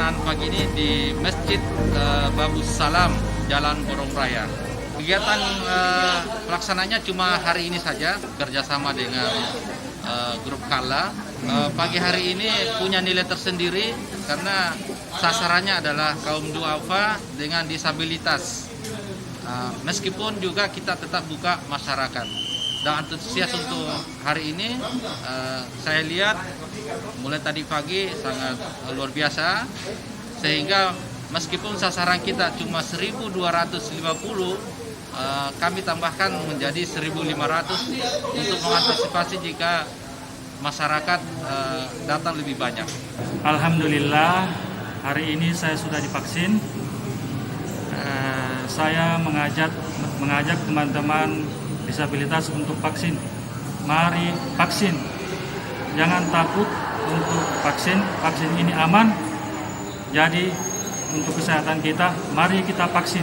pelaksanaan pagi ini di Masjid Babus Salam, Jalan Borong Raya. Kegiatan pelaksananya cuma hari ini saja, kerjasama dengan grup Kala. Pagi hari ini punya nilai tersendiri karena sasarannya adalah kaum duafa dengan disabilitas. Meskipun juga kita tetap buka masyarakat. Dan antusias untuk hari ini saya lihat mulai tadi pagi sangat luar biasa, sehingga meskipun sasaran kita cuma 1.250, kami tambahkan menjadi 1.500 untuk mengantisipasi jika masyarakat datang lebih banyak. Alhamdulillah hari ini saya sudah divaksin. Saya mengajak teman-teman disabilitas untuk vaksin. Mari vaksin, jangan takut untuk vaksin. Vaksin ini aman, jadi untuk kesehatan kita, mari kita vaksin.